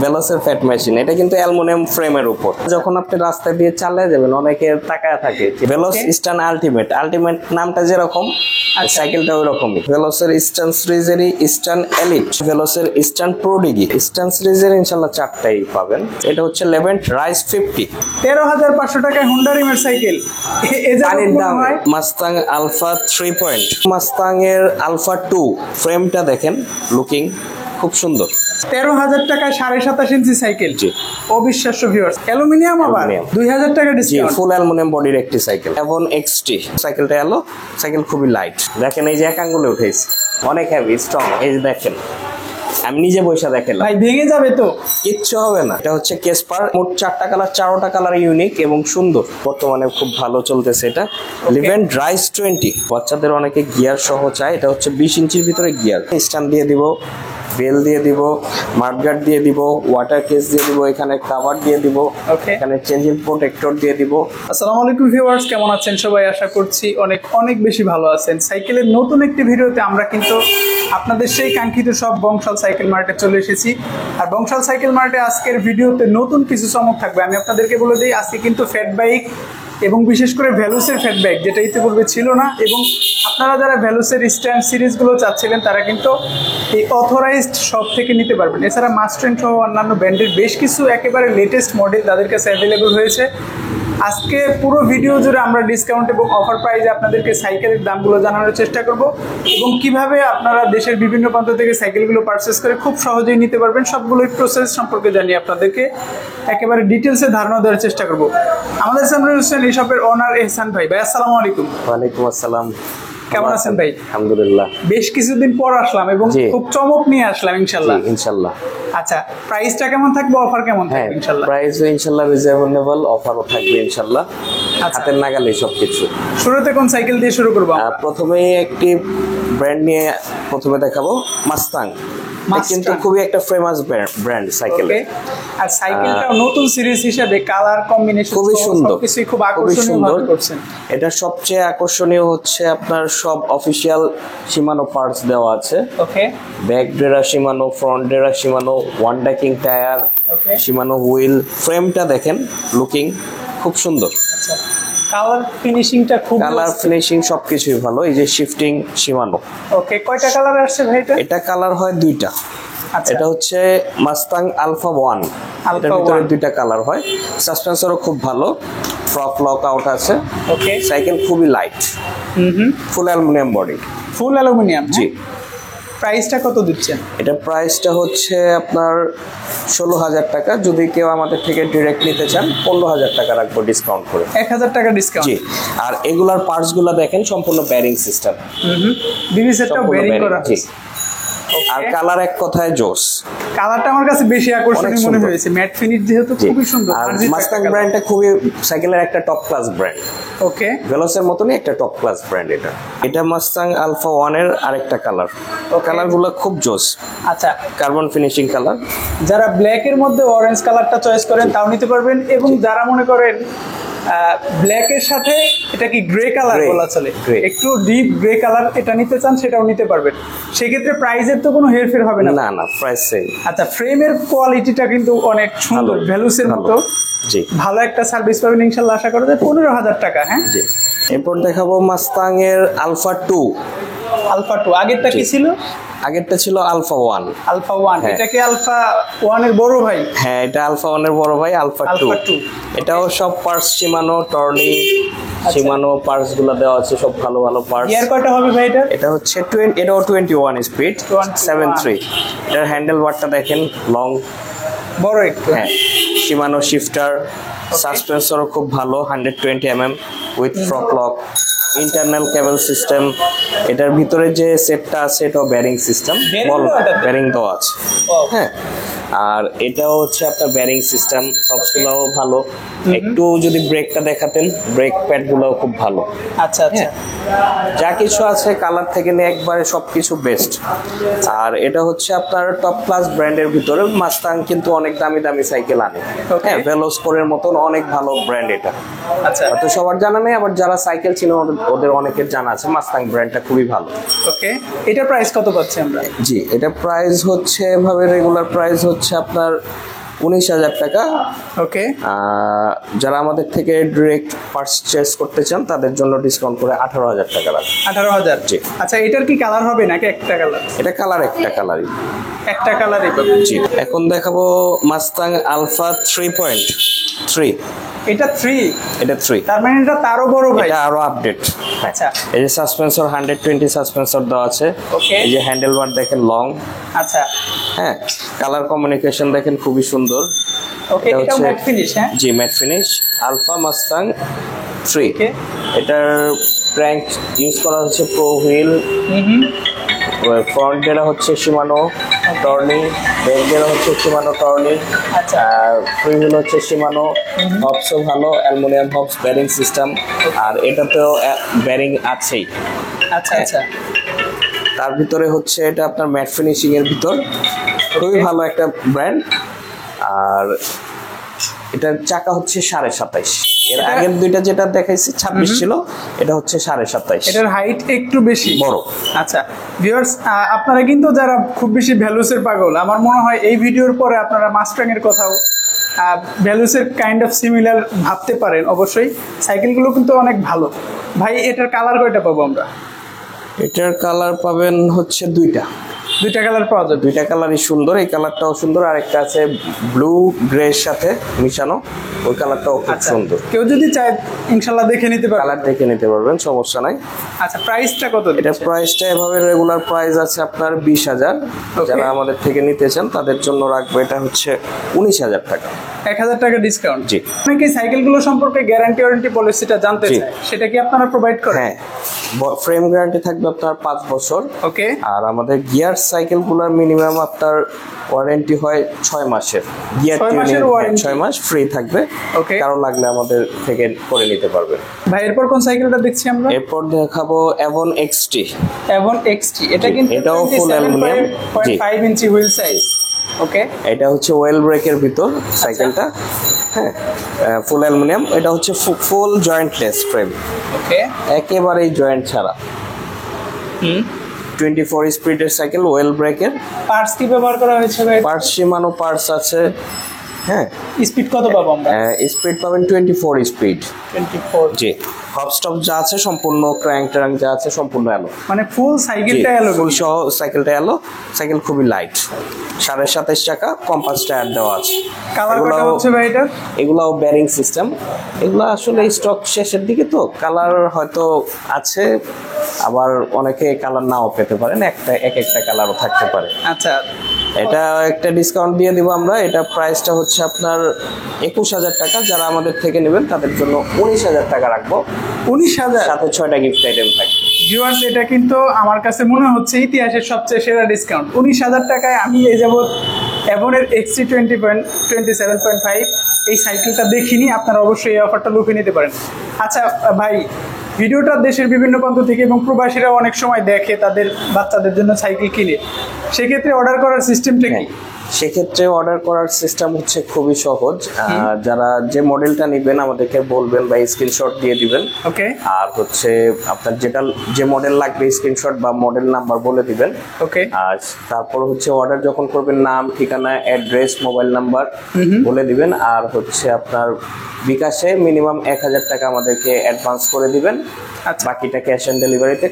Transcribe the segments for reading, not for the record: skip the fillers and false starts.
ভেলোসের fat machine. এটা কিন্তু aluminium ফ্রেমের উপর। যখন আপনি রাস্তা দিয়ে চালিয়ে যাবেন অনেকের তাকায় থাকে ভেলোস ইস্টার্ন আলটিমেট। আলটিমেট নামটা যেরকম সাইকেলটা ওই রকমই। ভেলোসের ইস্টার্ন সিরিজেরই ইস্টার্ন এলিট, ভেলোসের ইস্টার্ন প্রোডিগি। ইস্টার্ন সিরিজের ইনশাআল্লাহ 4টাই পাবেন। এটা হচ্ছে লেভেন্ট রাইস 50, 13,500 টাকায় হোন্ডা রিমের সাইকেল। পানির দাম। মাস্তাং আলফা 3 পয়েন্ট, মাস্তাং এর আলফা 2 ফ্রেমটা দেখেন, লুকিং খুব সুন্দর। 13,000 টাকায় 27.5 ইঞ্চি সাইকেল। জি, অবিশ্বাস্য ভিউয়ার্স। অ্যালুমিনিয়াম, আবার 2,000 টাকা ডিসকাউন্ট। ফুল অ্যালুমিনিয়াম বডির একটি সাইকেল। এবং এক্সটি সাইকেলটা এলো, সাইকেল খুবই লাইট। দেখেন এই যে এক আঙ্গুলে উঠেছে, অনেক হেভি স্ট্রং। এই যে দেখেন, আমি নিজে বসে দেখেন ভাই ভেঙে যাবে তো, কিচ্ছু হবে না। এটা হচ্ছে কেসপার, মোট 4টা কালার, 4টা কালার ইউনিক এবং সুন্দর। বর্তমানে খুব ভালো চলতেছে এটা। লিভেন্ট রাইস 20, বাচ্চাদের অনেকে গিয়ার সহ চায়। এটা হচ্ছে 20 ইঞ্চির ভিতরে গিয়ার। স্ট্যান্ড দিয়ে দিব, বেল দিয়ে দিব, মাডগার্ড দিয়ে দিব, ওয়াটার কেস দিয়ে দিব, এখানে কভার দিয়ে দিব, এখানে চেঞ্জিং প্রোটেক্টর দিয়ে দিব। আসসালামু আলাইকুম ভিউয়ার্স, কেমন আছেন সবাই? আশা করছি অনেক অনেক বেশি ভালো আছেন। সাইকেলের নতুন একটি ভিডিওতে আমরা কিন্তু আপনাদের সেই কাঙ্ক্ষিত সব বংশাল সাইকেল মার্টে চলে এসেছি। আর বংশাল সাইকেল মার্টে আজকের ভিডিওতে নতুন কিছু চমক থাকবে। আমি আপনাদেরকে বলে দিই, আজকে কিন্তু ফ্যাট বাইক এবং বিশেষ করে ভ্যালুসের ফ্যাট বাইক, যেটা ইতিপূর্বে ছিল না, এবং আপনারা যারা ভ্যালুসের স্ট্যান্ড সিরিজগুলো চাচ্ছিলেন তারা কিন্তু এই অথরাইজড শপ থেকে নিতে পারবেন। এছাড়া মাস্ট্রেন সহ অন্যান্য ব্র্যান্ডের বেশ কিছু একেবারে লেটেস্ট মডেল তাদের কাছে অ্যাভেলেবল হয়েছে। আজকে পুরো ভিডিও জুড়ে আমরা ডিসকাউন্ট এবং অফার প্রাইজে আপনাদেরকে সাইকেলের দামগুলো জানানোর চেষ্টা করব এবং কিভাবে আপনারা দেশের বিভিন্ন প্রান্ত থেকে সাইকেলগুলো পারচেস করে খুব সহজেই নিতে পারবেন, সবগুলোই প্রসেস সম্পর্কে জানিয়ে আপনাদেরকে একেবারে ডিটেলসে ধারণা দেওয়ার চেষ্টা করব। আমাদের সামনে রয়েছেন এই শপের ওনার এহসান ভাই। ভাই আসসালামু আলাইকুম। ওয়ালাইকুম আসসালাম। কেমন আছেন ভাই? আলহামদুলিল্লাহ, বেশ কিছুদিন পর আসলাম এবং খুব চমক নিয়ে আসলাম ইনশাআল্লাহ। ইনশাআল্লাহ। আচ্ছা, প্রাইসটা কেমন থাকবে, অফার কেমন থাকবে? ইনশাআল্লাহ প্রাইস ইনশাআল্লাহ রিজনেবল, অফারও থাকবে ইনশাআল্লাহ। হাতের নাগালে সবকিছু। শুরুতে কোন সাইকেল দিয়ে শুরু করব? প্রথমেই একটি ব্র্যান্ড নিয়ে প্রথমে দেখাবো, মাস্তাং। কিন্তু খুবই একটা ফেমাস ব্র্যান্ড সাইকেল। আর সাইকেলটা নতুন সিরিজ হিসেবে কালার কম্বিনেশন খুবই সুন্দর, সবকিছু খুব আকর্ষণীয় ভাবে করছেন। এটা সবচেয়ে আকর্ষণীয় হচ্ছে আপনার সব অফিশিয়াল শিমানো পার্টস দেওয়া আছে। Okay, back derailleur Shimano, front derailleur Shimano, one ডাকিং টায়ার, শিমানো হুইল। ফ্রেমটা দেখেন, লুকিং খুব সুন্দর। আচ্ছা, কালার ফিনিশিংটা খুব, কালার ফিনিশিং সবকিছুই ভালো। এই যে শিফটিং শিমানো। ওকে, কয়টা কালার আসছে ভাই? এটা কালার হয় 2টা। এটা হচ্ছে মাস্তাং আলফা 1, এটার ভিতরে 2টা কালার হয়। সাসপেন্সরও খুব ভালো, ফ্রক লক আউট আছে। ওকে, সাইকেল খুবই light, full aluminium body. Full aluminium, জি। প্রাইসটা কত দিচ্ছেন? এটা প্রাইসটা হচ্ছে আপনার 16,000 টাকা। যদি কেউ আমাদের থেকে ডিরেক্ট নিতে চান 15,000 টাকা রাখবো ডিসকাউন্ট করে। 1,000 টাকা ডিসকাউন্ট। জি। আর এগুলার পার্টসগুলো দেখেন, সম্পূর্ণ ব্যারিং সিস্টেম। বিবি সেটটা ব্যারিং করা। জি। আর কালার এক কথায় জোস। কালারটা আমার কাছে বেশি আকর্ষণীয় মনে হয়েছে, ম্যাট ফিনিশ যেহেতু খুবই সুন্দর। আর মাস্তাং ব্র্যান্ডটা খুবই সাইকেলের একটা টপ ক্লাস ব্র্যান্ড। ওকে, ভেলোসের মতনই একটা টপ ক্লাস ব্র্যান্ড এটা। এটা মাস্তাং আলফা 1 এর আরেকটা কালার। কালারগুলো খুব জোস। আচ্ছা, কার্বন ফিনিশিং কালার। যারা ব্ল্যাক এর মধ্যে অরেঞ্জ কালারটা চয়েস করেন তাও নিতে পারবেন, এবং যারা মনে করেন ব্ল্যাক এর সাথে এটা কি গ্রে কালার বলা চলে, একটু ডিপ গ্রে কালার এটা নিতে চান সেটাও নিতে পারবেন। সেক্ষেত্রে প্রাইসের তো কোনো হেরফের হবে না? না না, প্রাইস সেম। আচ্ছা, ফ্রেমের কোয়ালিটিটা কিন্তু অনেক সুন্দর, ভ্যালুসের মতো। জি, ভালো একটা সার্ভিস পাবেন ইনশাআল্লাহ, আশা করা যায়। 15,000 টাকা। হ্যাঁ, জি। এরপর দেখাবো মাস্তাং এর আলফা 2। আলফা 2, আগেরটা কি ছিল? আগেরটা ছিল আলফা 1। আলফা 1, এটা কি আলফা 1 এর বড় ভাই? হ্যাঁ, এটা আলফা 1 এর বড় ভাই, আলফা 2। এটাও সব পার্টস শিমানো, টর্নি, শিমানো পার্টস গুলো দেওয়া আছে, সব ভালো ভালো পার্টস। গিয়ার কয়টা হবে ভাই এটা? এটা হচ্ছে 20, এটাও 21 স্পিড, 7.3। এটার হ্যান্ডেল বারটা দেখেন, লং, বড় একটু। হ্যাঁ, শিমানো শিফটার। সাসপেন্সরও খুব ভালো, 120 mm with fork lock. Internal cable system. এটার ভিতরে যে সেটটা আছে এটাও ব্যারিং সিস্টেম, ব্যারিং তো আছে। হ্যাঁ, আর এটাও হচ্ছে আপনার ব্যারিং সিস্টেম, সবগুলোও ভালো। একটু যদি ব্রেকটা দেখাতেন, ব্রেক প্যাড গুলোও খুব ভালো। আচ্ছা আচ্ছা, যা কিছু আছে কালার থেকে নিয়ে একবারে সবকিছু বেস্ট। আর এটা হচ্ছে আপনার টপ ক্লাস ব্র্যান্ডের ভিতরে। মাস্তাং কিন্তু অনেক দামি দামি সাইকেল আনে। হ্যাঁ, ভেলোস্কোরের মতন অনেক ভালো ব্র্যান্ড এটা। আচ্ছা, তো সবার জানা নেই, আবার যারা সাইকেল ছিল ওদের অনেকের জানা আছে মাস্তাং ব্র্যান্ডটা খুবই ভালো। ওকে, এটা প্রাইস কত পাচ্ছি আমরা? জি, এটা প্রাইস হচ্ছে এভাবে রেগুলার প্রাইস হচ্ছে হচ্ছে আপনার 19,000 টাকা। ওকে, যারা আমাদের থেকে ডিরেক্ট পারচেজ করতে চান তাদের জন্য ডিসকাউন্ট করে 18,000 টাকা লাগবে। 18,000। জি। আচ্ছা, এটার কি কালার হবে নাকি একটা কালার? এটা কালার একটা কালারই। একটা কালারই পাবে। জি। এখন দেখাবো মাস্তাং আলফা 3.3। এটা 3? এটা 3। তার মানে এটা তারও বড় ভাই। এটা আরো আপডেট। আচ্ছা, এই যে সাসপেন্সর 120 সাসপেন্সর দেওয়া আছে। ওকে। এই যে হ্যান্ডেল বার দেখেন লং। আচ্ছা, হ্যাঁ, কালার কমিউনিকেশন দেখেন খুবই সুন্দর। ওকে, এটা ম্যাট ফিনিশ। হ্যাঁ, জি, ম্যাট ফিনিশ আলফা মাস্তাং 3। ওকে। এটার ক্র্যাঙ্ক ইউজ করা হচ্ছে প্রো হুইল। ফ্রন্ট যেটা হচ্ছে শিমানো টর্নি, ব্যাক যেটা হচ্ছে শিমানো টর্নি। আচ্ছা, আর ফ্রি হুইল হচ্ছে শিমানো। হবসও ভালো, অ্যালুমিনিয়াম হবস ব্যারিং সিস্টেম। আর এটাতেও ব্যারিং আছেই। আচ্ছা আচ্ছা। তার ভিতরে হচ্ছে এটা আপনার ম্যাট ফিনিশিং এর ভিতর, খুবই ভালো একটা ব্র্যান্ড। আর এটার চাকা হচ্ছে 27.5। এর আগের দুইটা যেটা দেখাইছি 26 ছিল, এটা হচ্ছে 27.5। এটার হাইট একটু বেশি বড়। আচ্ছা ভিউয়ার্স, আপনারা কিন্তু যারা খুব বেশি ভ্যালুসের পাগল, আমার মনে হয় এই ভিডিওর পরে আপনারা মাস্টাং এর কথাও ভ্যালুসের কাইন্ড অফ সিমিলার ভাবতে পারেন। অবশ্যই সাইকেলগুলো কিন্তু অনেক ভালো। ভাই, এটার কালার কয়টা পাবো আমরা? এটার কালার পাবেন হচ্ছে দুইটা কালার পাওয়া যাবে। দুইটা কালারই সুন্দর। এই কালারটাও সুন্দর, আর একটা আছে ব্লু গ্রে এর সাথে মিশানো, ওই কালারটাও খুব সুন্দর। কেউ যদি চায় ইনশাআল্লাহ দেখে নিতে পারবে, কালার দেখে নিতে পারবেন, সমস্যা নাই। আচ্ছা, প্রাইসটা কত? এটা প্রাইসটা এভাবে রেগুলার প্রাইস আছে আপনার 20,000। যারা আমাদের থেকে নিতে চান তাদের জন্য রাখবো এটা হচ্ছে 19,000 টাকা। 1,000 টাকা ডিসকাউন্ট। জি। অনেকে সাইকেলগুলো সম্পর্কে গ্যারান্টি ওয়ারেন্টি পলিসিটা জানতে চায়, সেটা কি আপনারা প্রোভাইড করেন? হ্যাঁ, ফ্রেম গ্যারান্টি থাকবে আপনার 5 বছর। ওকে। আর আমাদের গিয়ার সাইকেলগুলোর মিনিমাম আপনার ওয়ারেন্টি হয় 6 মাসের। গিয়ার 6 মাস ফ্রি থাকবে। ওকে। কারো লাগলে আমাদের থেকে করে নিতে পারবে। ভাই, এরপর কোন সাইকেলটা দেখছি আমরা? এরপর দেখাবো অ্যাভন এক্সটি। অ্যাভন এক্সটি, এটা কিন্তু এটাও ফুল অ্যালুমিনিয়াম। জি, 5 ইঞ্চি হুইল সাইজ। ওকে। এটা হচ্ছে ওয়েল ব্রেকের ভিতর সাইকেলটা। হ্যাঁ, ফুল অ্যালুমিনিয়াম। এটা হচ্ছে ফুল জয়েন্টলেস ফ্রেম। ওকে। একেবারেই জয়েন্ট ছাড়া। 24 স্পিডের সাইকেল, ওয়েল ব্রেকের। পার্টস কি ব্যবহার করা হয়েছে ভাই? পার্টস সীমানো পার্টস আছে। হ্যাঁ। স্পিড কত পাবো আমরা? স্পিড পাবেন 24 স্পিড। 24। জি। হবস্টপ যা আছে সম্পূর্ণ, ক্র্যাঙ্ক ট্যাঙ্ক যা আছে সম্পূর্ণ এলো। মানে ফুল সাইকেলটা এলো, ফুল সহ সাইকেলটা এলো। সাইকেল খুবই লাইট। 27.5 টাকা। কম্পাস টায়ার দেওয়া আছে। কালার কত হচ্ছে ভাই এটা? এগুলাও ব্যারিং সিস্টেম। এগুলো আসলে স্টক শেষের দিকে, তো কালার হয়তো আছে, আবার অনেকে কালার নাও পেতে পারেন, একটা কালারও থাকতে পারে। আচ্ছা, এটা একটা ডিসকাউন্ট দিয়ে দিব আমরা। এটা প্রাইসটা হচ্ছে আপনার 21,000 টাকা। যারা আমাদের থেকে নেবেন তাদের জন্য 19,000 টাকা রাখবো। 19,000 সাথে 6টা গিফট আইটেম থাকবে। ভিউয়ার্স, এটা কিন্তু আমার কাছে মনে হচ্ছে ইতিহাসের সবচেয়ে সেরা ডিসকাউন্ট। 19,000 টাকায় আমি এই যাবৎ অ্যাভনের XT 27.5 এই সাইকেলটা দেখিনি। আপনারা অবশ্যই এই অফারটা লুফে নিতে পারেন। আচ্ছা ভাই, ভিডিওটা দেশের বিভিন্ন প্রান্ত থেকে এবং প্রবাসীরা অনেক সময় দেখে, তাদের বাচ্চাদের জন্য সাইকেল কিনে, সেক্ষেত্রে অর্ডার করার সিস্টেমটা কি? সেক্ষেত্রে অর্ডার করার সিস্টেম হচ্ছে খুবই সহজ। যারা যে মডেলটা নেবেন আমাদেরকে বলবেন বা স্ক্রিনশট দিয়ে দিবেন। ওকে। আর হচ্ছে আপনার যে মডেল লাগবে স্ক্রিনশট বা মডেল নাম্বার বলে দিবেন। ওকে। আর তারপর হচ্ছে অর্ডার যখন করবেন নাম, ঠিকানা, অ্যাড্রেস, মোবাইল নাম্বার বলে দিবেন। আর হচ্ছে আপনার বিকাশে মিনিমাম 1,000 টাকা আমাদেরকে অ্যাডভান্স করে দিবেন। আচ্ছা। বাকিটা ক্যাশ অন ডেলিভারিতে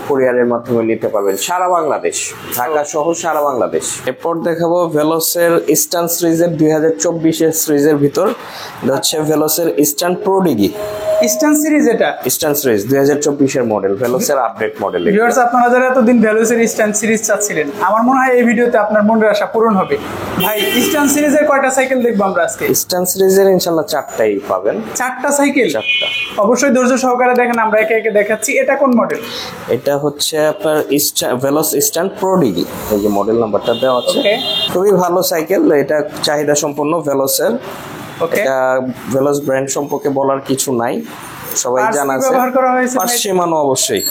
কুরিয়ারের মাধ্যমে নিতে পারবেন সারা বাংলাদেশ, ঢাকা সহ সারা বাংলাদেশ। এরপর দেখাবো ভেলোসের ইস্টার্ন সিরিজের 2024 সিরিজের ভিতর হচ্ছে ভেলোসের eastern prodigy. Eastern series, এটা ইস্টার্ন সিরিজ 2024 মডেল, ভেলোসের আপডেট মডেল। ভিউয়ার্স, আপনারা যারা এতদিন ভেলোসের ইস্টার্ন সিরিজ চাচ্ছিলেন, আমার মনে হয় এই ভিডিওতে আপনার মনের আশা পূরণ হবে। ভাই, ইস্টার্ন সিরিজের কয়টা সাইকেল দেখবো আমরা আজকে? ইস্টার্ন সিরিজের ইনশাআল্লাহ 4টাই পাবেন। 4টা সাইকেল? 4টা। অবশ্যই ধৈর্য সহকারে দেখেন, আমরা একে একে দেখাচ্ছি। এটা কোন মডেল? এটা হচ্ছে আপনার ভেলোস ইস্টার্ন প্রো ডিগি। এই যে মডেল নাম্বারটা দেওয়া আছে। খুবই ভালো সাইকেল। এটা চাহিদা সম্পন্ন ভেলোসের। এটা ভেলোস ব্র্যান্ড সম্পর্কে বলার কিছু নাই, সবাই জানা আছে। শিমানো, অবশ্যই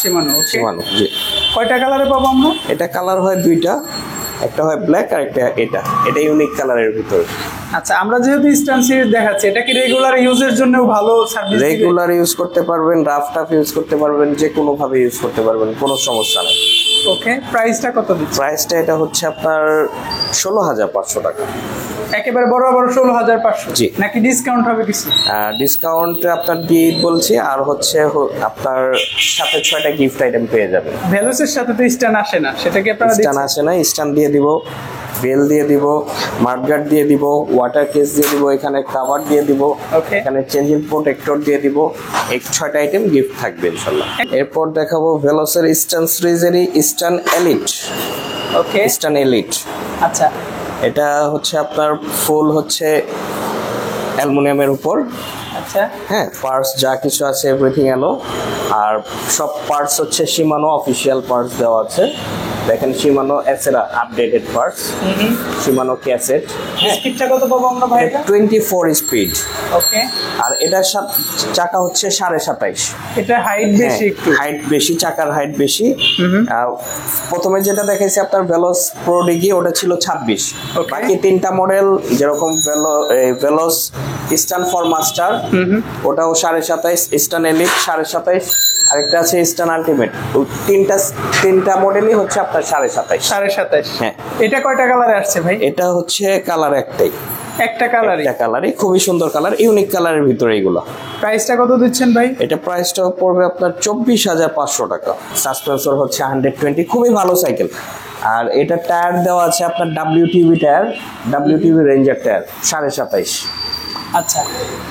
শিমানো। জি। কয়টা কালারে পাবো আমরা? এটা কালার হয় দুইটা, একটা হয় ব্ল্যাক আর একটা এটা ইউনিক কালারের ভিতরে। আচ্ছা, আমরা যেহেতু ইস্টার্ন সিরিজ দেখাচ্ছি, এটা কি রেগুলার ইউজের জন্য ভালো সার্ভিস? রেগুলার ইউজ করতে পারবেন, রাফ টাফ ইউজ করতে পারবেন, যে কোনো ভাবে ইউজ করতে পারবেন, কোনো সমস্যা নেই। ওকে, প্রাইসটা কত দিচ্ছে? প্রাইসটা এটা হচ্ছে আপনার 16,500 টাকা। একেবারে বড় 16,500? জি। নাকি ডিসকাউন্ট হবে কিছু? ডিসকাউন্ট আপনার দিয়ে বলছি, আর হচ্ছে আপনার সাথে 6টা গিফট আইটেম পেয়ে যাবেন। ভেলোসের সাথে তো স্ট্যান্ড আসে না, সেটা কি আপনারা স্ট্যান্ড আসে না, স্ট্যান্ড দিয়ে দিব, বেল দিয়ে দিব, মাডগার্ড দিয়ে দিব, ওয়াটার কেস দিয়ে দিব, এখানে কভার দিয়ে দিব, Okay. এখানে চেঞ্জিং প্রোটেক্টর দিয়ে দিব। এই 6টা আইটেম গিফট থাকবে ইনশাল্লাহ। এরপর দেখাবো ভেলোসের স্ট্যান্ড সিরিজেরই স্ট্যান্ড এলিট। ওকে, স্ট্যান্ড এলিট আচ্ছা এটা হচ্ছে আপনার ফুল হচ্ছে অ্যালুমিনিয়ামের উপর। আচ্ছা, হ্যাঁ, পার্টস যা কিছু আছে এভরিথিং এলো, আর সব পার্টস হচ্ছে শিমানো অফিসিয়াল পার্টস দেওয়া আছে। দেখেন শিমানো এসেরা আপডেটেড পার্টস, শিমানো ক্যাসেট। স্পিডটা কত পাবো আমরা ভাই এটা? 24 স্পিড। ওকে, আর এটার চাকা হচ্ছে 27.5। এটা হাইট বেশি একটু। হাইট বেশি, চাকার হাইট বেশি। প্রথমে যেটা দেখাইছি আপনার ভেলোস প্রো ডিগি, ওটা ছিল 26। Okay. বাকি 3টা মডেল যেরকম ভেলোস স্টান ফর মাস্টার, ওটাও 27.5, স্টান এলিট 27.5, আরেকটা আছে স্টান আলটিমেট। তিনটা মডেলই হচ্ছে আপনার 27.5। 27.5? হ্যাঁ। এটা কয়টা কালারে আসছে ভাই? এটা হচ্ছে কালার একটাই, একটা কালারই? একটা কালারই, খুবই সুন্দর কালার, ইউনিক কালারের ভিতরে এগুলো। প্রাইসটা কত দিচ্ছেন ভাই? এটা প্রাইসটা পড়বে আপনার 24,500 টাকা। সাসপেন্সর হচ্ছে 120, খুবই ভালো সাইকেল। আর এটা টায়ার দেওয়া আছে আপনার WTV tyre, WTV ranger tyre 27.5। আচ্ছা,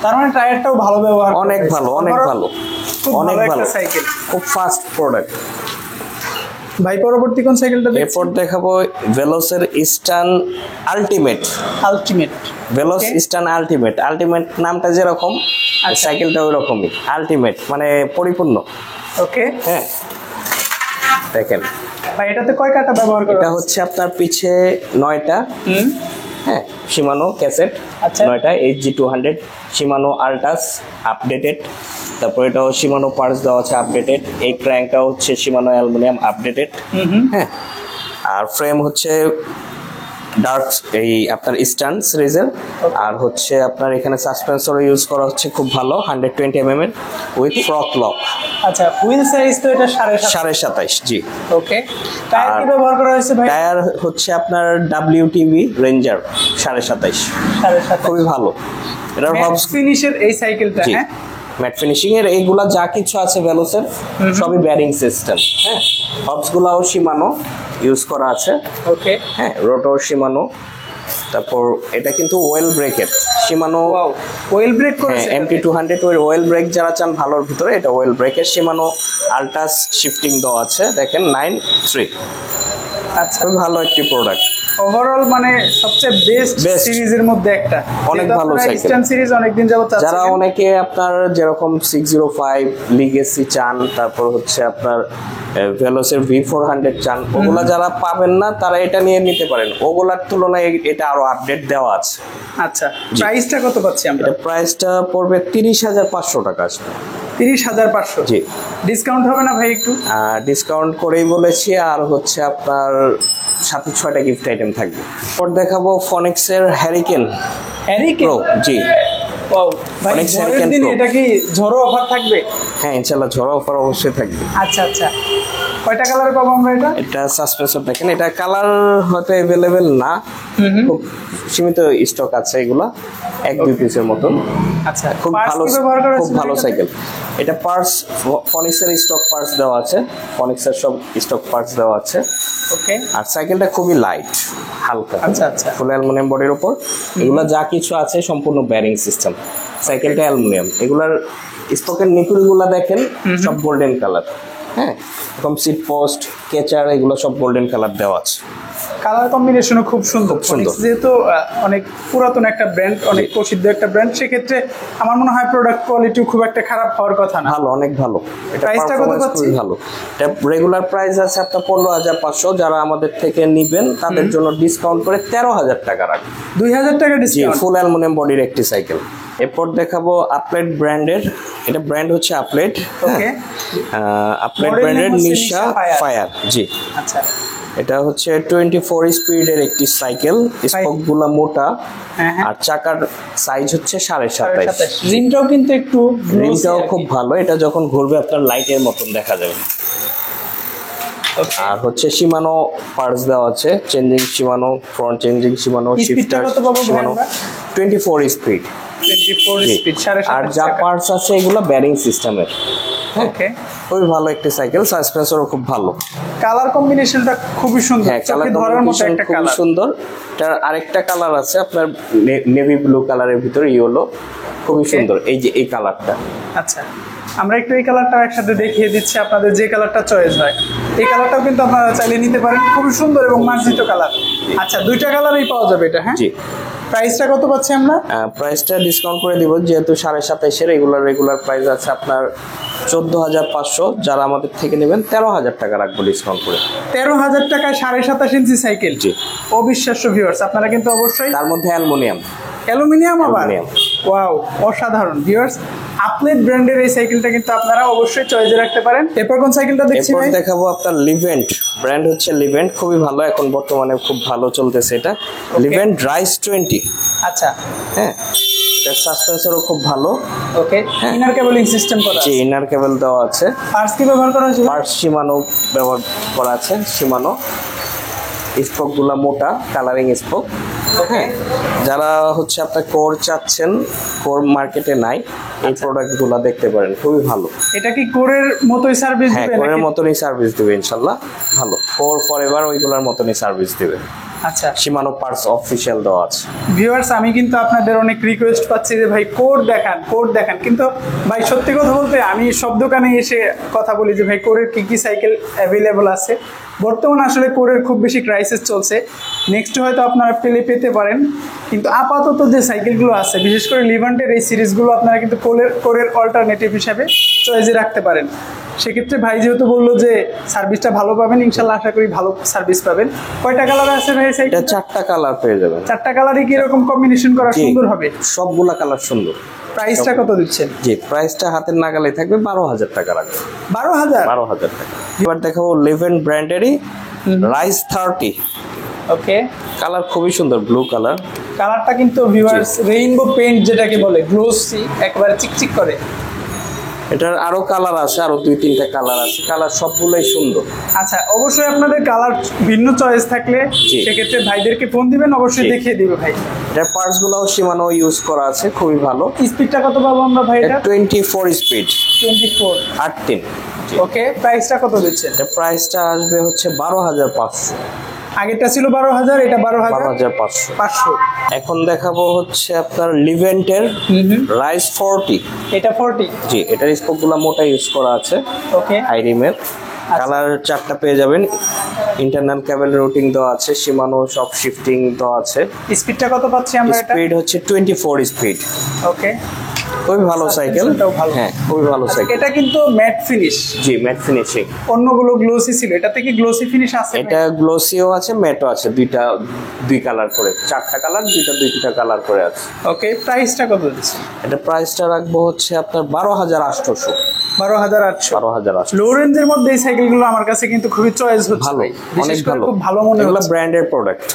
তার মানে টায়ারটাও ভালো ব্যবহার করা অনেক হয়েছে। ভালো, অনেক ভালো, খুব অনেক ভালো ভালো একটা সাইকেল। খুব ফাস্ট প্রোডাক্ট। ভাই পরবর্তী কোন সাইকেলটা দেখছেন? এরপর দেখাবো ভেলোসের স্টান আলটিমেট। আলটিমেট? ভেলোস Okay. স্টান আলটিমেট। আলটিমেট নামটা যেরকম, আচ্ছা। সাইকেলটা ওই রকমই, আলটিমেট মানে পরিপূর্ণ। ওকে, হ্যাঁ, দেখেন ভাই এটাতে কয় কাটা ব্যবহার করা এটা হয়েছে? হচ্ছে আপনার পিছে 9টা। হুম, হ্যাঁ, শিমানো ক্যাসেট আচ্ছা। 9টা, HG200, শিমানো আল্টাস আপডেটেড। তারপর এটাও শিমানো পার্টস দেওয়া আছে আপডেটেড। এই ক্র্যাঙ্কটাও হচ্ছে শিমানো অ্যালুমিনিয়াম আপডেটেড। হ্যাঁ, আর ফ্রেম হচ্ছে ডার্ক এই আপনার স্ট্যান্ড সিরিজের। আর হচ্ছে আপনার এখানে সাসপেন্সর ইউজ করা হচ্ছে খুব ভালো, 120 mm এর উইথ ফ্রক লক। আচ্ছা, হুইল সাইজ তো এটা 7.5? 27.5, জি। ওকে, টায়ার কি আর ব্যবহার করা হয়েছে ভাই? টায়ার হচ্ছে আপনার WTV রেঞ্জার 27.5, 7.5? খুবই ভালো। এটার হবস ফিনিশের এই সাইকেলটা, জি, হ্যাঁ ম্যাট ফিনিশিং এর এইগুলা যা কিছু আছে ভেলোসের সবই ব্যারিং সিস্টেম। হ্যাঁ, হবস গুলাও শিমানো ইউজ করা আছে। ওকে, হ্যাঁ, রোটর শিমানো। তারপর এটা কিন্তু ওয়েল ব্রেকের শিমানো। ওয়াও, ওয়েল ব্রেক হ্যাঁ, করেছে? MT200 ওয়েল ব্রেক যারা চান ভালোর ভিতরে, এটা ওয়েল ব্রেকের শিমানো আল্টাস শিফটিং দেওয়া আছে, দেখেন 9.3। আচ্ছা, খুবই ভালো একটি প্রোডাক্ট। ওভারঅল মানে সবচেয়ে বেস্ট Best। সিরিজের মধ্যে একটা। অনেক ভালো সাইকেল। ইস্টার্ন সিরিজ অনেকদিন যাবত চাচ্ছেন। যারা অনেকে আপনার যেরকম 605 লিগেসি চান, তারপর হচ্ছে আপনার ভেলোসের V400 চান, ওগুলা যারা পাবেন না তারা এটা নিয়ে নিতে পারেন। ওগুলার তুলনায় এটা আরো আপডেট দেওয়া আছে। আচ্ছা, প্রাইসটা কত পাচ্ছি আমরা? এটা প্রাইসটা পড়বে 30,500 টাকা আসবে। 30,500? জি। ডিসকাউন্ট হবে না ভাই একটু? ডিসকাউন্ট করেই বলেছি, আর হচ্ছে আপনার সাথে 6টা গিফট আইটেম থাকবে। পর দেখাবো ফনিক্সের হ্যারিকেন হ্যারিকেন? প্রো। জি, ওয়াও, ভাই Onyx ঝড়ের Hurricane দিনে Pro। এটা কি ঝড়ো অফার থাকবে? হ্যাঁ ইনশাল্লাহ ঝড় অফার অবশ্যই থাকবে। আচ্ছা আচ্ছা, কয়টা কালারে পাবো আমরা এটা? এটা সাসপেন্সর দেখেন, এটা কালার হয়তো অ্যাভেলেবেল না, খুব সীমিত স্টক আছে এগুলা, 1-2 পিসের মতন। আচ্ছা, খুব parts ভালো, কি ব্যবহার করা খুব হয়েছে ভালো এটাতে? সাইকেল। এটা পার্টস ফনিক্সের স্টক পার্টস দেওয়া আছে, ফনিক্সের সব স্টক পার্টস দেওয়া আছে। ওকে, আর সাইকেলটা খুবই লাইট, হালকা। আচ্ছা, আচ্ছা। ফুল অ্যালুমিনিয়াম বডির উপর। এগুলা যা কিছু আছে সম্পূর্ণ ব্যারিং সিস্টেম। সাইকেলটা অ্যালুমিনিয়াম। এগুলার স্পকের নিকুলগুলা দেখেন সব গোল্ডেন কালার। হ্যাঁ, এরকম সিট পোস্ট, কেচার, এগুলো সব গোল্ডেন কালার দেওয়া আছে। কালার কম্বিনেশনও খুব সুন্দর। সুন্দর। Phoenix যেহেতু অনেক পুরাতন একটা ব্র্যান্ড, অনেক প্রসিদ্ধ একটা ব্র্যান্ড, সেক্ষেত্রে আমার মনে হয় প্রোডাক্ট কোয়ালিটিও খুব একটা খারাপ হওয়ার কথা না। ভালো, অনেক ভালো। এটা প্রাইসটা কত পারফরম্যান্স পাচ্ছি? খুবই ভালো। এটা রেগুলার প্রাইস আছে আপনার 15,500। যারা আমাদের থেকে নিবেন তাদের জন্য ডিসকাউন্ট করে 13,000 টাকা রাখবে। 2,000 টাকা জি, ডিসকাউন্ট? ফুল অ্যালুমিনিয়াম বডির একটি সাইকেল। এরপর দেখাবো আপলেট ব্র্যান্ডের। এটা ব্র্যান্ড হচ্ছে আপলেট। ওকে, আপলেট Model ব্র্যান্ডের name হচ্ছে নিশা Nisha Fire। ফায়ার। জি, আচ্ছা, এটা হচ্ছে 24 স্পিডের একটি সাইকেল। স্পোক গুলা মোটা, হ্যাঁ, হ্যাঁ। আর চাকার সাইজ হচ্ছে 27.5। রিমটাও কিন্তু একটু রিমটাও খুব ভালো। এটা যখন ঘুরবে আপনার লাইটের মতন দেখা যাবে। Okay. আর হচ্ছে শিমানো পার্টস দেওয়া আছে, changing শিমানো, front changing শিমানো, shifter শিমানো, 24 speed. 24 speed, 7.5 আর যা পার্টস আছে এগুলো ব্যারিং সিস্টেমের। ওকে, খুবই ভালো একটি সাইকেল, সাসপেন্সরও খুব ভালো। কালার কম্বিনেশনটা খুবই সুন্দর, হ্যাঁ, কালার চোখে ধরার মতো একটা খুব কালার। সুন্দর। এটার আরেকটা কালার আছে আপনার নেভি ব্লু কালারের ভিতরে ইয়েলো, খুবই সুন্দর। এই যে এই কালারটা, আচ্ছা আমরা একটু এই কালারটা একসাথে দেখিয়ে দিচ্ছি আপনাদের, যে কালারটা চয়েস হয় এই কালারটাও কিন্তু আপনারা চাইলে নিতে পারেন, খুবই সুন্দর এবং মার্জিত কালার। আচ্ছা, দুইটা কালারই পাওয়া যাবে এটা? হ্যাঁ, জি। প্রাইসটা কত পাচ্ছি আমরা? প্রাইসটা ডিসকাউন্ট করে দিব, যেহেতু 27.5 রেগুলার প্রাইস আছে আপনার 14,500। যারা আমাদের থেকে নেবেন 13,000 টাকা রাখবো ডিসকাউন্ট করে। 13,000 টাকায় 27.5 ইঞ্চি সাইকেল, জি। অবিশ্বাস্য ভিউয়ার্স, আপনারা কিন্তু অবশ্যই। তার মধ্যে অ্যালুমিনিয়াম। অ্যালুমিনিয়াম আবার? অ্যালুমিনিয়াম। ওয়াও, অসাধারণ ভিউয়ার্স। আপলেট ব্র্যান্ডের এই সাইকেলটা কিন্তু আপনারা অবশ্যই চয়েসে রাখতে পারেন। এরপর কোন সাইকেলটা দেখছি এরপর ভাই? দেখাবো আপনার লিভেন্ট, ব্র্যান্ড হচ্ছে লিভেন্ট, খুবই ভালো, এখন বর্তমানে খুব ভালো চলতেছে এটা। Levant rice 20। আচ্ছা, হ্যাঁ, এটার সাসপেন্সরও খুব ভালো। ওকে, হ্যাঁ। ইনার কেবলিং সিস্টেম করা যে আছে। ইনার কেবল দেওয়া আছে। পার্টস কি ব্যবহার করা হয়েছে? পার্টস শিমানো ব্যবহার করা আছে, শিমানো। স্পোকগুলো মোটা, কালারিং স্পোক। হ্যাঁ, যারা হচ্ছে আপনার কোর চাচ্ছেন, কোর মার্কেটে নাই, এই প্রোডাক্টগুলো দেখতে পারেন, খুবই ভালো। এটা কি কোরের মতোই সার্ভিস হ্যাঁ, দিবে কোরের নাকি? মতনই সার্ভিস দিবে ইনশাল্লাহ, ভালো। কোর ফরএভার ওইগুলোর মতনই সার্ভিস দিবে। আচ্ছা শিমানো পার্টস অফিসিয়াল দেওয়া আছে। ভিউয়ার্স, আমি কিন্তু আপনাদের অনেক রিকোয়েস্ট পাচ্ছি যে ভাই কোড দেখান, কোড দেখান, কিন্তু ভাই সত্যি কথা বলতে আমি সব দোকানে এসে কথা বলি যে ভাই কোরের কি কি সাইকেল অ্যাভেলেবল আছে। বর্তমানে আসলে কোরের খুব বেশি ক্রাইসিস চলছে, নেক্সট হয়তো আপনারা পেতে পারেন, কিন্তু আপাতত যে সাইকেলগুলো আছে, বিশেষ করে লিভান্টের এই সিরিজগুলো আপনারা কিন্তু কোরের অল্টারনেটিভ হিসাবে চয়েসে রাখতে পারেন। সেক্ষেত্রে ভাই যেহেতু বললো যে সার্ভিসটা ভালো পাবেন, ইনশাল্লাহ আশা করি ভালো সার্ভিস পাবেন। কয়টা কালার আছে ভাই এটা সাইকেল? 4টা কালার পেয়ে যাবেন। 4টা কালারই কি এরকম কম্বিনেশন করা জি, সুন্দর হবে? সবগুলা কালার সুন্দর। প্রাইসটা কত দিচ্ছেন? জি, প্রাইসটা হাতের নাগালে থাকবে, 12,000 টাকা রাখবে। 12,000? 12,000 টাকা। এবার দেখাবো লিভেন্ট ব্র্যান্ডেরই রাইস 30। ওকে, কালার খুবই সুন্দর, ব্লু কালার। কালারটা কিন্তু ভিউয়ার্স রেইনবো পেইন্ট যেটাকে বলে, গ্লোসি, একবারে চিকচিক করে। এটার আরো কালার আছে, আরো 2-3টা কালার আছে, কালার সবগুলাই সুন্দর। আচ্ছা, অবশ্যই আপনাদের কালার ভিন্ন চয়েস থাকলে জি। সেক্ষেত্রে ভাইদেরকে ফোন দিবেন, অবশ্যই জি। দেখিয়ে দিবে ভাই। এটার পার্টস গুলাও শিমানো ইউজ করা আছে, খুবই ভালো। স্পিডটা কত পাবো আমরা ভাই এটা? 24 স্পিড, 24। 18। ওকে, প্রাইসটা কত দিচ্ছেন? এটা প্রাইসটা আসবে হচ্ছে 12,500। আগেরটা ছিল 12,000, এটা 12,500। 12,500। এখন দেখাবো হচ্ছে আপনার লিভেন্টের রাইস 40। এটা 40। জি, এটার স্পোকগুলো মোটা ইউজ করা আছে, ওকে, আইরিমের। কালার 4টা পেয়ে যাবেন, ইন্টারনাল কেবল রুটিং দেওয়া আছে, শিমানো সব শিফটিং দেওয়া আছে। স্পিডটা কত পাচ্ছি আমরা এটা? স্পিড হচ্ছে 24 স্পিড। ওকে, খুবই ভালো সাইকেল। Suspensionটাও ভালো। হ্যাঁ, খুবই ভালো সাইকেল। এটা কিন্তু ম্যাট ফিনিশ, জি, ম্যাট ফিনিশিং। অন্যগুলো গ্লোসি ছিল, এটা থেকে গ্লোসি ফিনিশ আছে? এটা গ্লোসিও আছে, ম্যাটও আছে, দুই কালার করে, 4টা কালার, দুইটা কালার করে আছে। ওকে, প্রাইসটা কত দিচ্ছে? এটা প্রাইসটা রাখবো হচ্ছে আপনার 12,800। 12,800। 12,800 লো রেঞ্জের মধ্যে এই সাইকেলগুলো আমার কাছে কিন্তু খুবই চয়েস হচ্ছে ভালো, ভাই। বিশেষ অনেক করে ভালো, খুব ভালো মনে এগুলো হচ্ছে। ব্র্যান্ডের প্রোডাক্ট,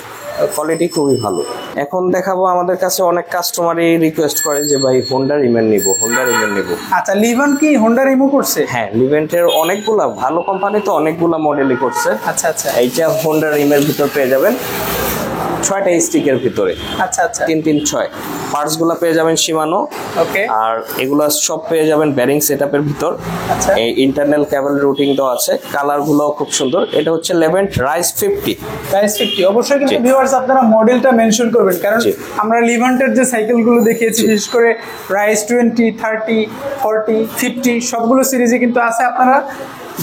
কোয়ালিটি খুবই ভালো। এখন দেখাবো, আমাদের কাছে অনেক কাস্টমারই রিকোয়েস্ট করে যে ভাই হোন্ডা রিমেন নিব। আচ্ছা, লিভান কি হোন্ডা রিমুভ করছে? হ্যাঁ, লিভেন্টের অনেকগুলা ভালো কোম্পানি, তো অনেকগুলা মডেলই করছে। আচ্ছা আচ্ছা এইটা হোন্ডা রিমের ভিতর পেয়ে যাবেন, 6টা স্টিকের ভিতরে, আচ্ছা আচ্ছা 336। পার্টস গুলা পেয়ে যাবেন শিমানো, ওকে, আর এগুলা সব পেয়ে যাবেন ব্যারিং সেটআপের ভিতর। আচ্ছা, এই ইন্টারনাল কেবল রুটিং দেওয়া আছে, কালার গুলো খুব সুন্দর। এটা হচ্ছে লিভেন্ট রাইস 50। প্রাইস 50। অবশ্যই কিন্তু জি। ভিউয়ার্স আপনারা মডেলটা মেনশন করবেন, কারণ জি। আমরা লিভান্টের যে সাইকেলগুলো দেখিয়েছি, বিশেষ করে রাইস 20, 30, 40, 50 সবগুলো সিরিজে কিন্তু আছে। আপনারা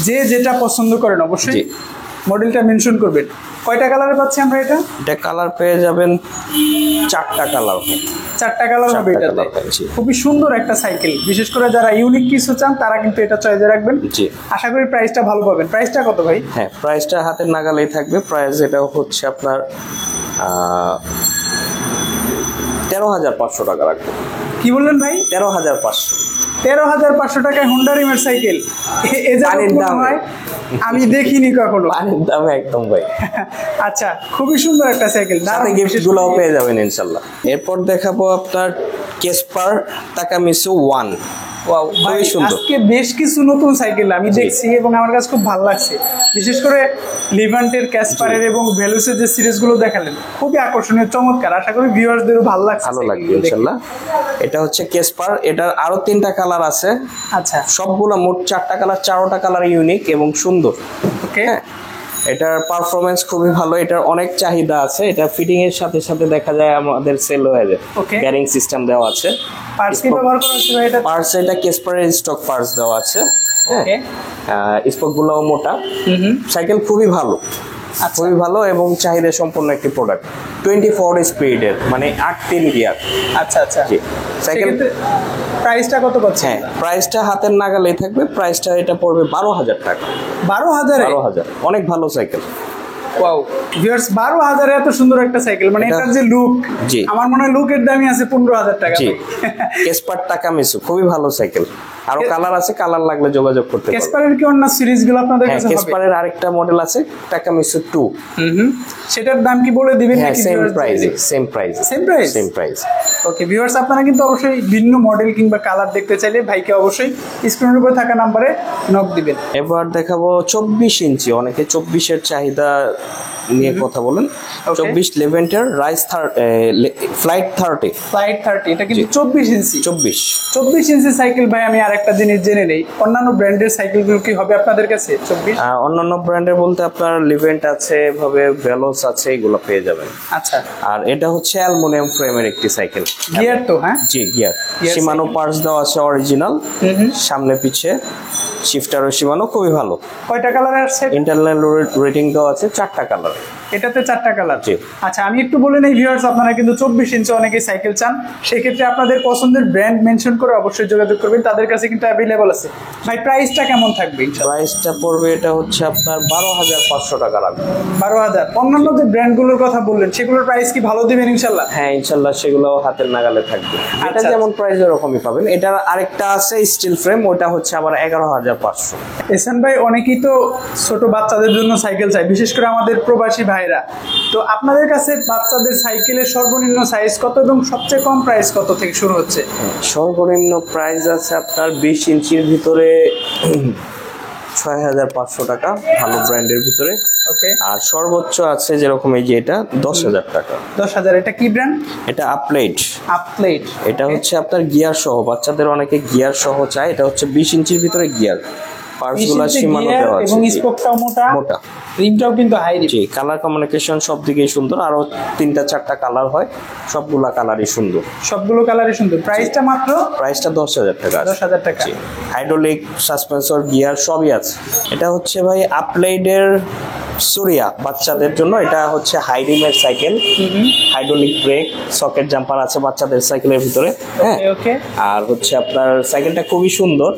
যে যেটা পছন্দ করেন অবশ্যই জি। মডেলটা মেনশন করবেন। কয়টা কালারে পাচ্ছি আমরা এটা? এটা কালার পেয়ে যাবেন 4টা কালার। 4টা কালার হবে 4টা এটাতে। কালার, জি। খুবই সুন্দর একটা সাইকেল, বিশেষ করে যারা ইউনিক কিছু চান তারা কিন্তু এটা চয়েসে রাখবেন। জি। আশা করি প্রাইসটা ভালো পাবেন। প্রাইসটা কত ভাই? হ্যাঁ, প্রাইসটা হাতের নাগালেই থাকবে। প্রাইস এটা হচ্ছে আপনার 13,500 টাকা রাখবে। কি বললেন ভাই? 13,500। 13,500 টাকায় হোন্ডা রিমের সাইকেল, এ যা পানির মনে দামে। হয় আমি দেখিনি কখনো। পানির দামে একদম ভাই। আচ্ছা, খুবই সুন্দর একটা সাইকেল, সাথে গিফট গুলোও পেয়ে যাবেন ইনশাল্লাহ। এরপর দেখাবো আপনার কেসপার তাকামিসু 1। ওয়াও ভাই, খুবই সুন্দর। আজকে বেশ কিছু নতুন সাইকেল আমি দেখছি এবং আমার কাছে খুব ভালো লাগছে। বিশেষ করে লিভান্টের, ক্যাসপারের এবং ভেলোসের যে সিরিজগুলো দেখালেন খুবই আকর্ষণীয়, চমৎকার। আশা করি ভিউয়ার্সদেরও ভালো লাগছে, ভালো লাগবে ইনশাআল্লাহ। এটা হচ্ছে কেসপার, এটার আরো 3টা কালার আছে। আচ্ছা, সবগুলো মোট 4টা কালার, 4টা কালার ইউনিক এবং সুন্দর। ওকে। এটার পারফরমেন্স খুবই ভালো, এটার অনেক চাহিদা আছে। এটা ফিটিং এর সাথে সাথে দেখা যায় আমাদের সেল হয়ে যায়। Okay. ব্যারিং সিস্টেম দেওয়া আছে। পার্টস কি ব্যবহার করা হচ্ছে ভাই এটা? পার্টস এটা কেসপারের স্টক পার্টস দেওয়া আছে। ওকে। স্পোক গুলো মোটা। সাইকেল খুবই ভালো, খুবই ভালো এবং চাহিদা সম্পন্ন একটি প্রোডাক্ট। 24 স্পিডের, মানে 8-3 গিয়ার। আচ্ছা আচ্ছা, সাইকেল প্রাইসটা কত পাচ্ছেন? হ্যাঁ, প্রাইসটা হাতের নাগালেই থাকবে। প্রাইসটা এটা পড়বে 12,000 টাকা। 12,000? 12,000, অনেক ভালো সাইকেল। ওয়াও ভিউয়ার্স, 12,000 এত সুন্দর একটা সাইকেল, মানে এটার যে লুক, জি, আমার মনে হয় লুকের দামই আছে 15,000 টাকা। জি, কেসপার টাকা মিসু খুবই ভালো সাইকেল। আরো কালার আছে, কালার লাগলে যোগাযোগ করতে পারেন। কেসপারের কি অন্য সিরিজগুলো আপনাদের কাছে হবে? কেসপারের আরেকটা মডেল আছে টাকা মিসু 2। সেটার দাম কি বলে দিবেন হ্যাঁ, নাকি? Same price. Same price. Okay viewers, আপনারা কিন্তু অবশ্যই ভিন্ন মডেল কিংবা কালার দেখতে চাইলে ভাইকে অবশ্যই স্ক্রিনের উপরে থাকা নম্বরে নক দিবেন। এবার দেখাবো 24 ইঞ্চি। অনেকে 24 এর চাহিদা নিয়ে কথা বলেন। 24 লেভেন্টের ফ্লাইট 30। এটা কিন্তু 24 ইঞ্চি। 24 ইঞ্চি সাইকেল। ভাই আমি আরেকটা জিনিস জেনে নেই, অন্যান্য ব্র্যান্ডের সাইকেলগুলো কি হবে আপনাদের কাছে 24? অন্যান্য ব্র্যান্ডের বলতে আপনার লিভেন্ট আছে, এভাবে ভেলোস আছে, এগুলো পেয়ে যাবেন। আচ্ছা, আর এটা হচ্ছে অ্যালুমিনিয়াম ফ্রেমের একটি সাইকেল। গিয়ার তো? হ্যাঁ, জি, গিয়ার। শিমানো পার্টস দেওয়া আছে অরিজিনাল, সামনে পিছে শিফটারও শিমানো, খুবই ভালো। কয়টা কালার আছে? ইন্টারনাল রেটিং দেওয়া আছে 4টা কালার। এটাতে 4টা কালার। জি। আচ্ছা, আমি একটু বলে নেই ভিউয়ার্স, আপনারা কিন্তু 24 ইঞ্চি অনেকে সাইকেল চান, সেই ক্ষেত্রে আপনাদের পছন্দের ব্র্যান্ড মেনশন করে অবশ্যই যোগাযোগ করবেন, তাদের কাছে কিন্তু অ্যাভেলেবল আছে। ভাই প্রাইসটা কেমন থাকবে? প্রাইসটা পড়বে, এটা হচ্ছে আপনার 12,500 টাকা লাগবে। 12,000। অন্যান্য যে ব্র্যান্ডগুলোর কথা বললেন সেগুলোর প্রাইস কি ভালো দিবেন ইনশাল্লাহ? হ্যাঁ ইনশাল্লাহ, সেগুলো হাতের নাগালে থাকবে। এটা যেমন প্রাইস ওরকমই পাবেন। এটার আরেকটা আছে স্টিল ফ্রেম, ওটা হচ্ছে আবার 11,500। এহসান ভাই, অনেকেই তো ছোট বাচ্চাদের জন্য সাইকেল চায়, বিশেষ করে আমাদের প্রবাসী ভাইরা। তো আপনাদের কাছে বাচ্চাদের সাইকেলের সর্বনিম্ন সাইজ কত এবং সবচেয়ে কম প্রাইস কত থেকে শুরু হচ্ছে? সর্বনিম্ন প্রাইস আছে আপনার 20 ইঞ্চির ভিতরে 6,500 টাকা, ভালো ব্র্যান্ডের ভিতরে। ওকে। আর সর্বোচ্চ আছে যেরকম এই যে এটা 10,000 টাকা। 10,000। এটা কি ব্র্যান্ড? এটা আপলেট। এটা হচ্ছে আপনার গিয়ার সহ, বাচ্চাদের অনেকে গিয়ার সহ চায়। এটা হচ্ছে 20 ইঞ্চির ভিতরে গিয়ার, পার্টসগুলো সীমানো দেওয়া আছে এবং স্পোকটাও মোটা, রিমটাও কিন্তু হাই রিম। জি, কালার কমিউনিকেশন সব দিকেই সুন্দর। আরো 3-4টা কালার হয়, সবগুলা কালারই সুন্দর। প্রাইসটা মাত্র? প্রাইসটা 10,000 টাকা। 10,000 টাকা। হাইড্রোলিক, সাসপেন্সর, গিয়ার সবই আছে। এটা হচ্ছে ভাই আপলাইডের সুরিয়া, বাচ্চাদের জন্য। এটা হচ্ছে হাই রিমের cycle, hydraulic brake, socket jumper আছে বাচ্চাদের সাইকেলের ভিতরে। হ্যাঁ, ওকে। আর হচ্ছে আপনার সাইকেলটা খুবই সুন্দর,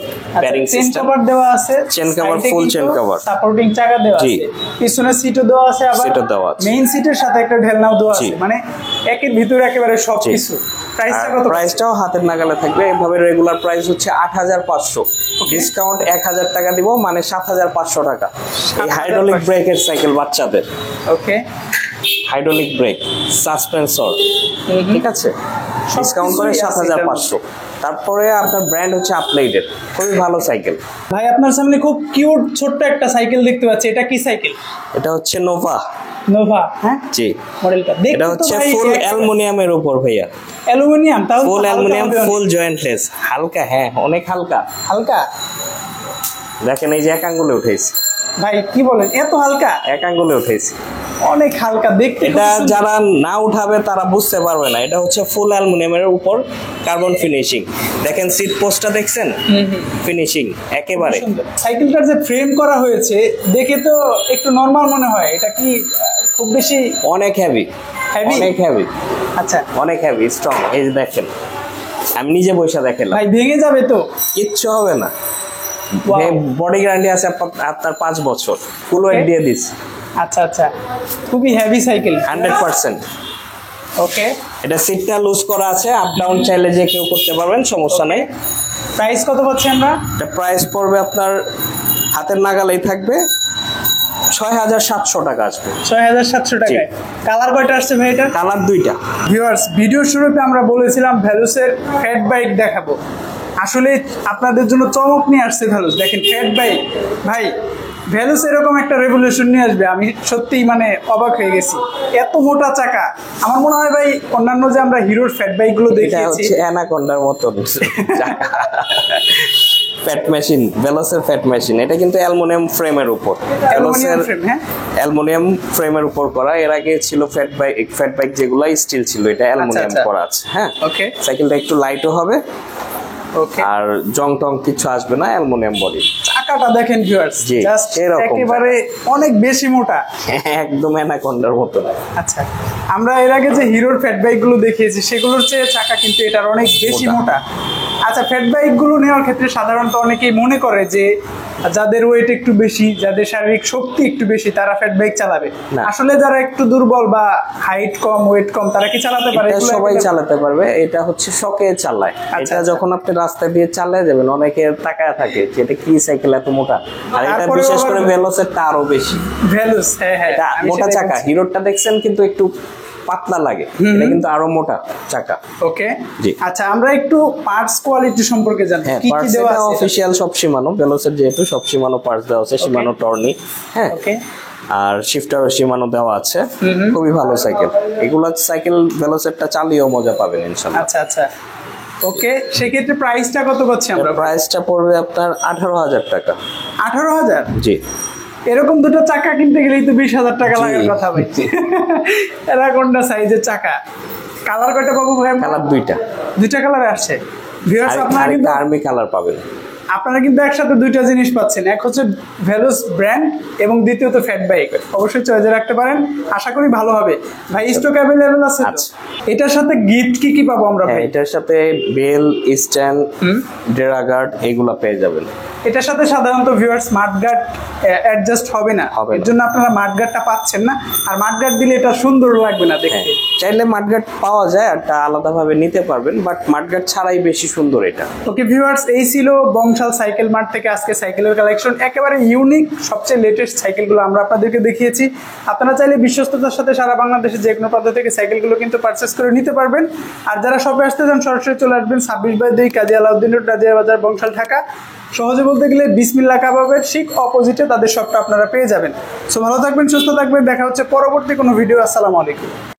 ব্যারিং সিস্টেম, চেন কভার দেওয়া আছে, চেন কভার, ফুল চেন কভার, সাপোর্টিং চাকা দেওয়া আছে, পিছনে সিটও দেওয়া আছে, আবার সিটও দেওয়া আছে, মেইন সিটের সাথে একটা ঢেলনাও দেওয়া আছে, মানে একের ভিতরে একেবারে সবকিছু। প্রাইসটা কত? প্রাইসটাও হাতের নাগালে থাকবে। এভাবে রেগুলার প্রাইস হচ্ছে 8,500, ডিসকাউন্ট 1,000 টাকা দিব, মানে 7,500 টাকা। এই হাইড্রোলিক ব্রেকের সাইকেল বাচ্চাদের। ওকে। হাইড্রোলিক ব্রেক, সাসপেন্সর, ঠিক আছে, ডিসকাউন্ট করে 7,500। তারপরে আপনার ব্র্যান্ড হচ্ছে আপলাইডের, খুবই ভালো সাইকেল। ভাই আপনার সামনে খুব কিউট ছোট্ট একটা সাইকেল দেখতে পাচ্ছি, এটা কি সাইকেল? এটা হচ্ছে নোভা। হ্যাঁ জি, মডেলটা এটা হচ্ছে ফুল অ্যালুমিনিয়ামের উপর ভাইয়া। অ্যালুমিনিয়াম? তাও ফুল অ্যালুমিনিয়াম, ফুল জয়েন্টলেস, হালকা। হ্যাঁ, অনেক হালকা। দেখেন এই যে এক আঙ্গুলে উঠেছি। ভাই কি বলেন, এত হালকা? এক আঙ্গুলে উঠেছি, অনেক হালকা দেখতে। এটা যারা না উঠাবে তারা বুঝতে পারবে না। এটা হচ্ছে ফুল অ্যালুমিনিয়ামের উপর কার্বন ফিনিশিং। দেখেন সিট পোস্টটা দেখছেন, ফিনিশিং একেবারে। সাইকেলটার যে ফ্রেম করা হয়েছে দেখে তো একটু নরমাল মনে হয়, এটা কি খুব বেশি? অনেক হেভি, অনেক হেভি। আচ্ছা, অনেক হেভি, স্ট্রং। এই যে দেখেন, আমি নিজে বসে দেখেন, ভাই ভেঙে যাবে তো? কিচ্ছু হবে না। বডি গ্যারান্টি আছে আপনার 5 বছর, ফুল ওয়েট দিয়ে দিচ্ছি। আচ্ছা, খুবই হেভি সাইকেল, 100%। ওকে। এটা সিটটা লুজ করা আছে, আপ ডাউন চাইলে যে কেউ করতে পারবেন, সমস্যা নেই। প্রাইস কত পাচ্ছি আমরা? এটা প্রাইস পড়বে আপনার হাতের নাগালেই থাকবে, 6,700 টাকা আসবে। 6,700 টাকায়। কালার কয়টা আসছে ভাই এটা? কালার 2টা। ভিউয়ার্স, ভিডিও শুরুতে আমরা বলেছিলাম ভেলোসের ফ্যাট বাইক দেখাবো, আসলে আপনাদের জন্য চমক নিয়ে আসছে ভ্যালুস। দেখেন ফ্যাট বাইক ভাই, ভ্যালুস এরকম একটা রেভলিউশন নিয়ে আসবে, আমি সত্যিই মানে অবাক হয়ে গেছি। এত মোটা চাকা, আমার মনে হয় ভাই অন্যান্য যে আমরা হিরোর ফ্যাট বাইক গুলো এটা দেখিয়েছি, হচ্ছে অ্যানাকন্ডার মতন চাকা। ফ্যাট মেশিন, ভেলোসের ফ্যাট মেশিন, এটা কিন্তু অ্যালুমিনিয়াম ফ্রেমের উপর, অ্যালুমিনিয়াম ফ্রেম, হ্যাঁ অ্যালুমিনিয়াম ফ্রেমের উপর করা। এর আগে ছিল ফ্যাট বাইক যেগুলো স্টিল ছিল, এটা অ্যালুমিনিয়াম আচ্ছা। করা আছে। হ্যাঁ, ওকে সাইকেলটা একটু লাইটও হবে, ওকে। আর জং টং কিছু আসবে না, অ্যালুমিনিয়াম বডি। চাকাটা দেখেন ভিউয়ার্স, জি, জাস্ট এরকম একেবারে অনেক বেশি মোটা। একদম অ্যানাকন্ডার মতো। আচ্ছা, আমরা এর আগে যে হিরোর ফ্যাট বাইক গুলো দেখিয়েছি সেগুলোর চেয়ে চাকা কিন্তু এটার অনেক বেশি মোটা। আচ্ছা, ফ্যাট বাইক গুলো নেওয়ার ক্ষেত্রে সাধারণত অনেকেই মনে করে যে যাদের ওয়েট একটু বেশি, যাদের শারীরিক শক্তি একটু বেশি, তারা ফ্যাট বাইক চালাবে। না। আসলে যারা একটু দুর্বল বা হাইট কম, ওয়েট কম, তারা কি চালাতে পারে? এটা সবাই চালাতে পারবে, এটা হচ্ছে শখে চালায়। এটা যখন আপনি রাস্তা দিয়ে চালিয়ে যাবেন, অনেকে তাকায় থাকে যে এটা কি সাইকেল এত মোটা, আর এটা তারপরেও বিশেষ করে আবার ভেলোসেরটা আরো বেশি। ভ্যালুস, হ্যাঁ হ্যাঁ, এটা আমি মোটা সেটাই চাকা, বলছি। হিরোরটা দেখছেন কিন্তু একটু পাতলা লাগে, এটা কিন্তু আরো মোটা চাকা। ওকে, জি। আচ্ছা আমরা একটু পার্টস কোয়ালিটি সম্পর্কে জানবো, হ্যাঁ, কি কি পার্টস দেওয়া এটা আছে? অফিশিয়াল সব শিমানো, ভেলোসের যেহেতু সব শিমানো পার্টস দেওয়া আছে, শিমানো টর্নি, হ্যাঁ, ওকে, আর শিফটারও শিমানো দেওয়া আছে। খুবই ভালো সাইকেল এগুলো, সাইকেল ভেলোসেরটা চালিয়েও মজা পাবেন ইনশাআল্লাহ। আচ্ছা আচ্ছা, ওকে। সেক্ষেত্রে প্রাইসটা কত পাচ্ছি আমরা? প্রাইসটা পড়বে আপনার 18,000 টাকা। 18,000? জি। এরকম দুটো চাকা কিনতে গেলেই তো 20,000 টাকা জি। লাগার কথা ভাই। এরকমটা সাইজের চাকা। কালার কয়টা পাবো ভাই আমরা? কালার দুইটা, দুইটা কালার আসছে ভিউয়ার্স। আপনারা কিন্তু আরেকটা আর্মি কালার পাবেন। একসাথে দুইটা জিনিস পাচ্ছেন, এক হচ্ছে ভেলোস ব্র্যান্ড এবং দ্বিতীয়ত ফ্যাট বাইক। অবশ্যই চয়েসে রাখতে পারেন, আশা করি ভালো হবে। ভাই স্টক অ্যাভেলেবল আছে তো? আচ্ছা। এটার সাথে গিফট কি কি পাবো আমরা হ্যাঁ, ভাই? এটার সাথে বেল, স্ট্যান্ড, ডেরা গার্ড এগুলা পেয়ে যাবেন। এটার সাথে সাধারণত ভিউয়ার্স মাড গার্ড অ্যাডজাস্ট হবে না, এর জন্য আপনারা মাড গার্ডটা পাচ্ছেন না। আর মাড গার্ড দিলে এটা সুন্দর লাগবে না দেখতে। চাইলে মাডগার্ড পাওয়া যায়, একটা আলাদাভাবে নিতে পারবেন, বাট মাডগার্ড ছাড়াই বেশি সুন্দর এটা। ওকে ভিউয়ার্স, এই ছিল বংশাল সাইকেল মার্ট থেকে আজকে সাইকেলের কালেকশন। একেবারে ইউনিক, সবচেয়ে লেটেস্ট সাইকেলগুলো আমরা আপনাদেরকে দেখিয়েছি। আপনারা চাইলে বিশ্বস্ততার সাথে সারা বাংলাদেশে যে কোনো প্রান্ত থেকে সাইকেলগুলো কিন্তু পারচেস করে নিতে পারবেন। আর যারা শপে আসতে চান সরাসরি চলে আসবেন 26/2 কাজী আলাউদ্দিন রোড, রাজিয়া বাজার, বংশাল, ঢাকা। সহজে বলতে গেলে বিসমিল্লাহ কাবাবের ঠিক অপোজিটে তাদের শপটা আপনারা পেয়ে যাবেন। সো ভালো থাকবেন, সুস্থ থাকবেন, দেখা হচ্ছে পরবর্তী কোনো ভিডিও। আসসালামু আলাইকুম।